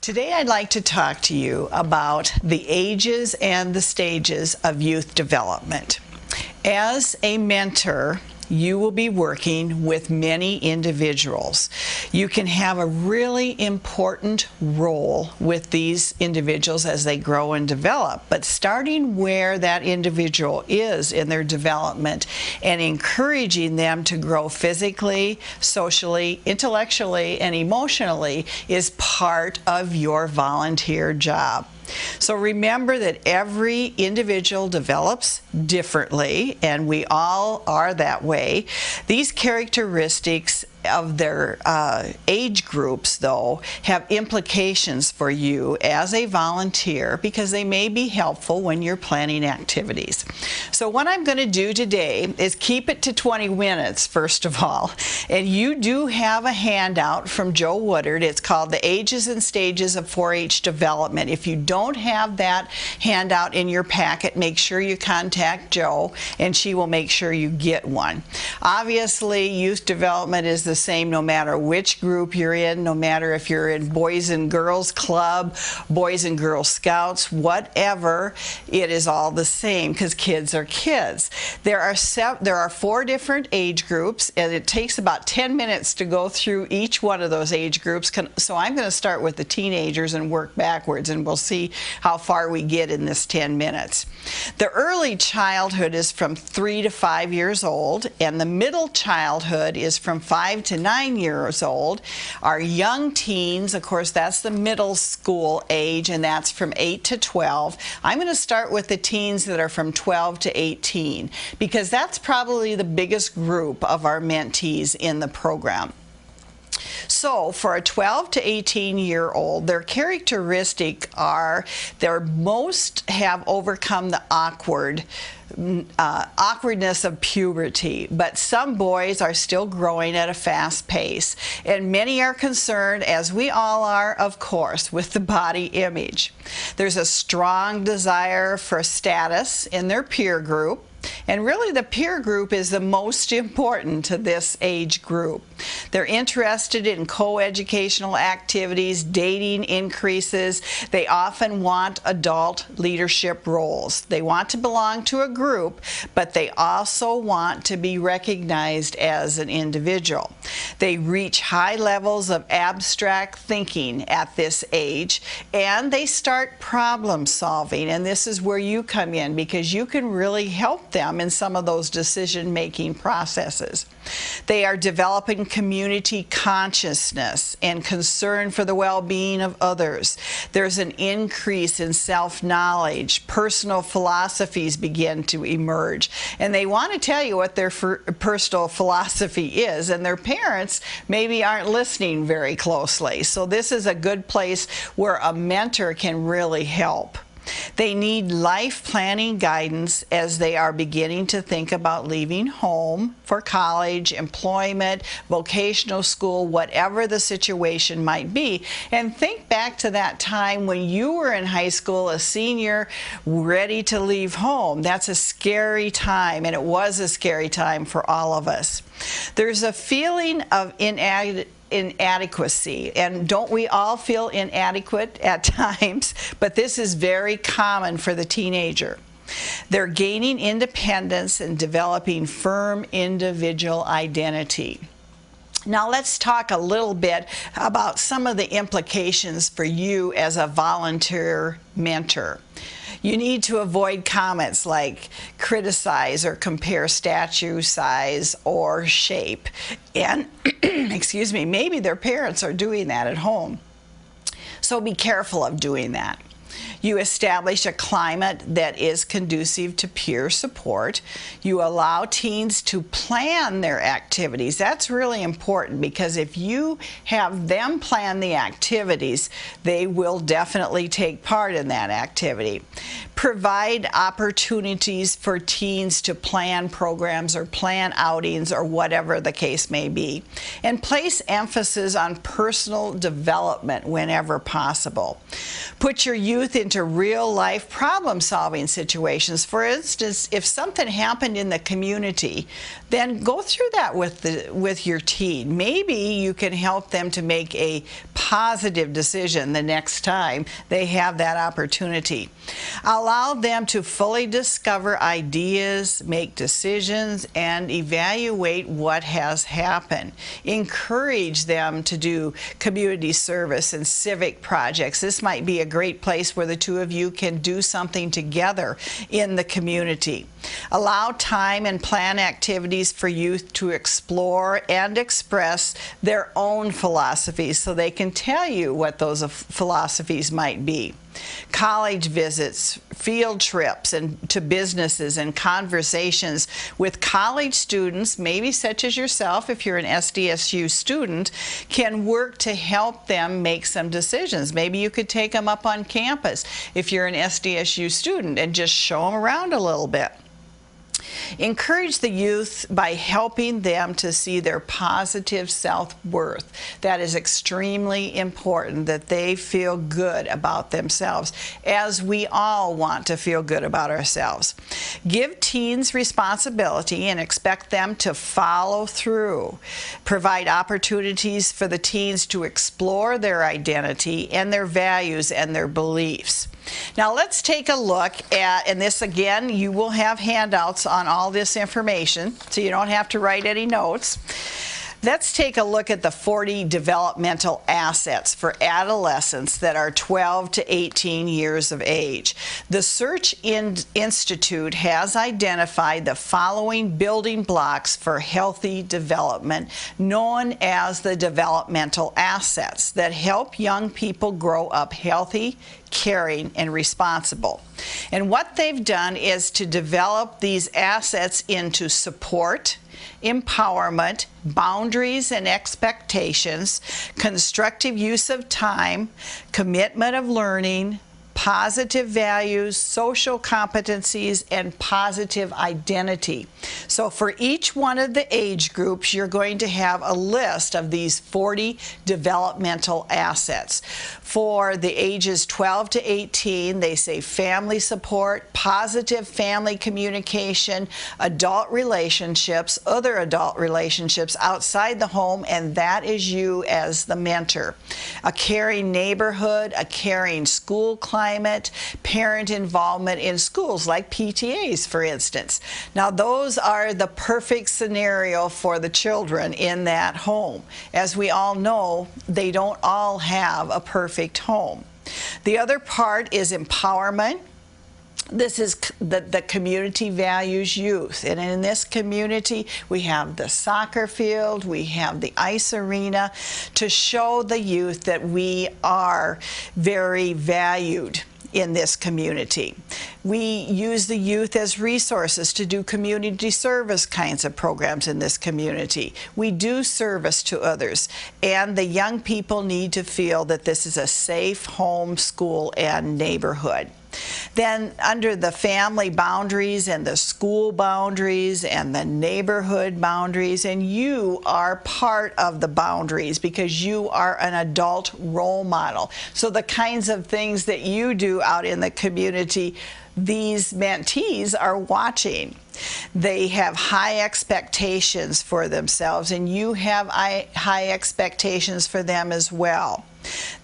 Today I'd like to talk to you about the ages and the stages of youth development. As a mentor, you will be working with many individuals. You can have a really important role with these individuals as they grow and develop, but starting where that individual is in their development and encouraging them to grow physically, socially, intellectually, and emotionally is part of your volunteer job. So remember that every individual develops differently, and we all are that way. These characteristics of their age groups, though, have implications for you as a volunteer because they may be helpful when you're planning activities. So what I'm going to do today is keep it to 20 minutes, first of all. And you do have a handout from Joe Woodard. It's called The Ages and Stages of 4-H Development. If you don't have that handout in your packet, make sure you contact Joe and she will make sure you get one. Obviously, youth development is the same no matter which group you're in, no matter if you're in Boys and Girls Club, Boys and Girl Scouts, whatever, it is all the same because kids are kids. There are 4 different age groups, and it takes about 10 minutes to go through each one of those age groups. So I'm going to start with the teenagers and work backwards, and we'll see how far we get in this 10 minutes. The early childhood is from 3 to 5 years old, and the middle childhood is from 5 to 9 years old. Our young teens, of course, that's the middle school age, and that's from 8 to 12. I'm going to start with the teens that are from 12 to 18 because that's probably the biggest group of our mentees in the program. So for a 12 to 18-year-old, their characteristics are most have overcome the awkwardness of puberty, but some boys are still growing at a fast pace, and many are concerned, as we all are, of course, with the body image. There's a strong desire for status in their peer group. And really the peer group is the most important to this age group. They're interested in co-educational activities, dating increases. They often want adult leadership roles. They want to belong to a group, but they also want to be recognized as an individual. They reach high levels of abstract thinking at this age, and they start problem solving. And this is where you come in because you can really help them in some of those decision-making processes. They are developing community consciousness and concern for the well-being of others. There's an increase in self-knowledge. Personal philosophies begin to emerge, and they want to tell you what their personal philosophy is, and their parents maybe aren't listening very closely. So this is a good place where a mentor can really help. They need life planning guidance as they are beginning to think about leaving home for college, employment, vocational school, whatever the situation might be. And think back to that time when you were in high school, a senior, ready to leave home. That's a scary time, and it was a scary time for all of us. There's a feeling of inadequacy, and don't we all feel inadequate at times? But this is very common for the teenager. They're gaining independence and developing firm individual identity. Now let's talk a little bit about some of the implications for you as a volunteer mentor. You need to avoid comments like criticize or compare statue size or shape. And, excuse me, maybe their parents are doing that at home. So be careful of doing that. You establish a climate that is conducive to peer support. You allow teens to plan their activities. That's really important because if you have them plan the activities, they will definitely take part in that activity. Provide opportunities for teens to plan programs or plan outings or whatever the case may be. And place emphasis on personal development whenever possible. Put your youth youth into real-life problem-solving situations. For instance, if something happened in the community, then go through that with your teen. Maybe you can help them to make a positive decision the next time they have that opportunity. Allow them to fully discover ideas, make decisions, and evaluate what has happened. Encourage them to do community service and civic projects. This might be a great place where the two of you can do something together in the community. Allow time and plan activities for youth to explore and express their own philosophies so they can tell you what those philosophies might be. College visits, field trips, and to businesses and conversations with college students, maybe such as yourself if you're an SDSU student, can work to help them make some decisions. Maybe you could take them up on campus if you're an SDSU student and just show them around a little bit. Encourage the youth by helping them to see their positive self-worth. That is extremely important, that they feel good about themselves, as we all want to feel good about ourselves. Give teens responsibility and expect them to follow through. Provide opportunities for the teens to explore their identity and their values and their beliefs. Now let's take a look at, and this again, you will have handouts on all this information, so you don't have to write any notes. Let's take a look at the 40 developmental assets for adolescents that are 12 to 18 years of age. The Search Institute has identified the following building blocks for healthy development, known as the developmental assets, that help young people grow up healthy, caring, and responsible. And what they've done is to develop these assets into support, empowerment, boundaries and expectations, constructive use of time, commitment of learning, positive values, social competencies, and positive identity. So for each one of the age groups, you're going to have a list of these 40 developmental assets. For the ages 12 to 18, they say family support, positive family communication, adult relationships, other adult relationships outside the home, and that is you as the mentor. A caring neighborhood, a caring school climate, parent involvement in schools like PTAs, for instance. Now those are the perfect scenario for the children in that home. As we all know, they don't all have a perfect home. The other part is empowerment. This is the community values youth, and in this community we have the soccer field, we have the ice arena, to show the youth that we are very valued in this community. We use the youth as resources to do community service kinds of programs in this community. We do service to others, and the young people need to feel that this is a safe home, school, and neighborhood. Then under the family boundaries and the school boundaries and the neighborhood boundaries, and you are part of the boundaries because you are an adult role model. So the kinds of things that you do out in the community, these mentees are watching. They have high expectations for themselves, and you have high expectations for them as well.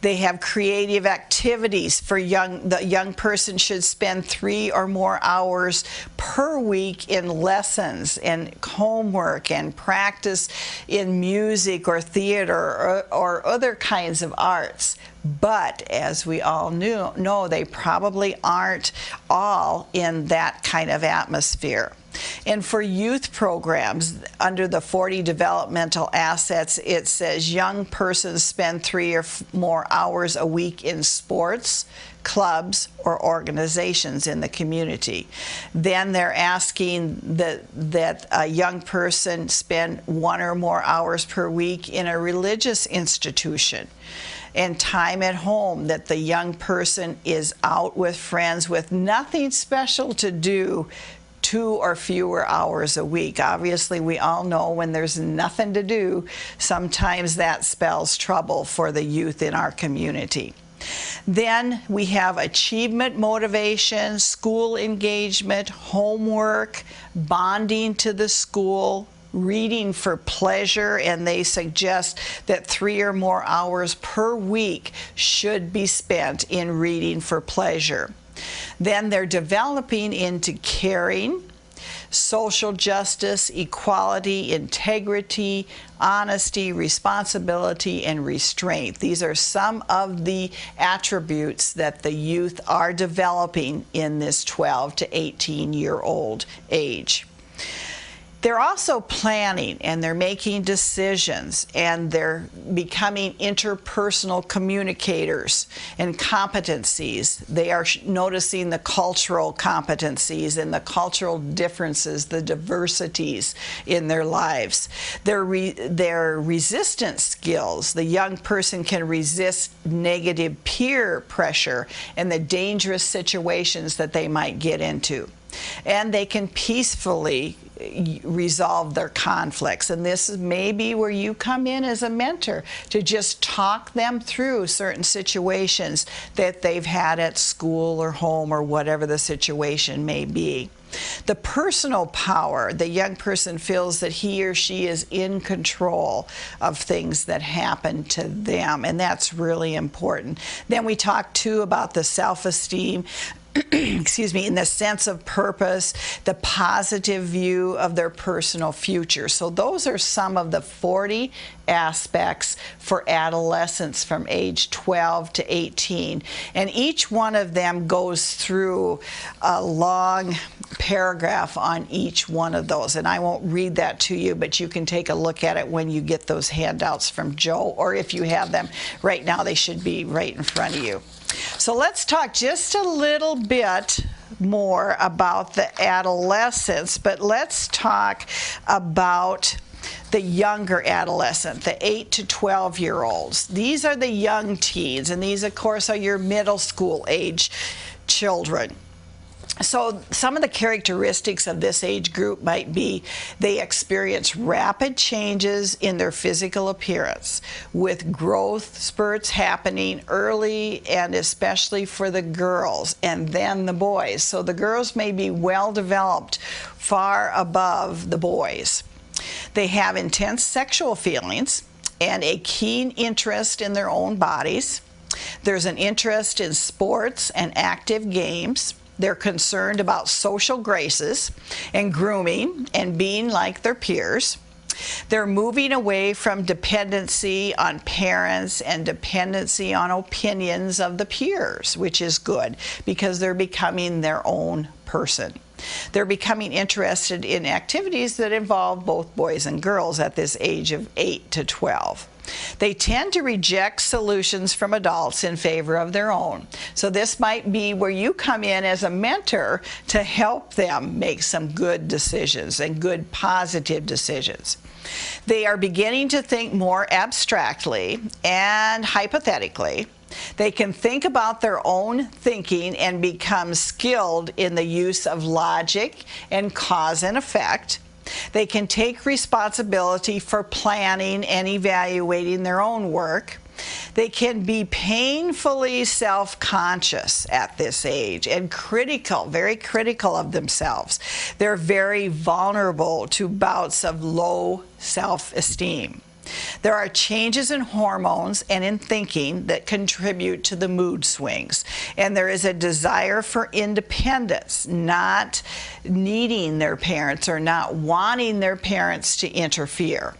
They have creative activities for the young person should spend 3 or more hours per week in lessons and homework and practice in music or theater or other kinds of arts. But as we all know, they probably aren't all in that kind of atmosphere. And for youth programs, under the 40 developmental assets, it says young persons spend 3 or more hours a week in sports, clubs, or organizations in the community. Then they're asking that a young person spend 1 or more hours per week in a religious institution. And time at home, that the young person is out with friends with nothing special to do 2 or fewer hours a week. Obviously, we all know when there's nothing to do, sometimes that spells trouble for the youth in our community. Then we have achievement motivation, school engagement, homework, bonding to the school, reading for pleasure, and they suggest that 3 or more hours per week should be spent in reading for pleasure. Then they're developing into caring, social justice, equality, integrity, honesty, responsibility, and restraint. These are some of the attributes that the youth are developing in this 12 to 18-year-old age. They're also planning, and they're making decisions, and they're becoming interpersonal communicators and competencies. They are noticing the cultural competencies and the cultural differences, the diversities in their lives. Their resistance skills. The young person can resist negative peer pressure and the dangerous situations that they might get into. And they can peacefully resolve their conflicts. And this is maybe where you come in as a mentor to just talk them through certain situations that they've had at school or home or whatever the situation may be. The personal power, the young person feels that he or she is in control of things that happen to them, and that's really important. Then we talk too about the self-esteem, excuse me, in the sense of purpose, the positive view of their personal future. So those are some of the 40 aspects for adolescents from age 12 to 18. And each one of them goes through a long paragraph on each one of those. And I won't read that to you, but you can take a look at it when you get those handouts from Joe, or if you have them right now, they should be right in front of you. So let's talk just a little bit more about the adolescents, but let's talk about the younger adolescent, the 8 to 12-year-olds. These are the young teens, and these, of course, are your middle school age children. So some of the characteristics of this age group might be they experience rapid changes in their physical appearance, with growth spurts happening early and especially for the girls and then the boys. So the girls may be well developed far above the boys. They have intense sexual feelings and a keen interest in their own bodies. There's an interest in sports and active games. They're concerned about social graces and grooming and being like their peers. They're moving away from dependency on parents and dependency on opinions of the peers, which is good because they're becoming their own person. They're becoming interested in activities that involve both boys and girls at this age of 8 to 12. They tend to reject solutions from adults in favor of their own. So this might be where you come in as a mentor to help them make some good decisions and good positive decisions. They are beginning to think more abstractly and hypothetically. They can think about their own thinking and become skilled in the use of logic and cause and effect. They can take responsibility for planning and evaluating their own work. They can be painfully self-conscious at this age and critical, very critical of themselves. They're very vulnerable to bouts of low self-esteem. There are changes in hormones and in thinking that contribute to the mood swings. And there is a desire for independence, not needing their parents or not wanting their parents to interfere.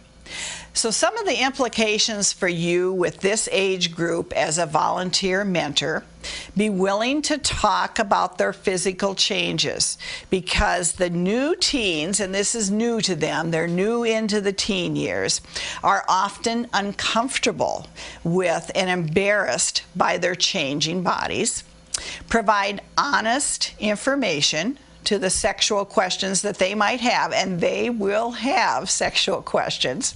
So some of the implications for you with this age group as a volunteer mentor: be willing to talk about their physical changes, because the new teens, and this is new to them, they're new into the teen years, are often uncomfortable with and embarrassed by their changing bodies. Provide honest information to the sexual questions that they might have, and they will have sexual questions.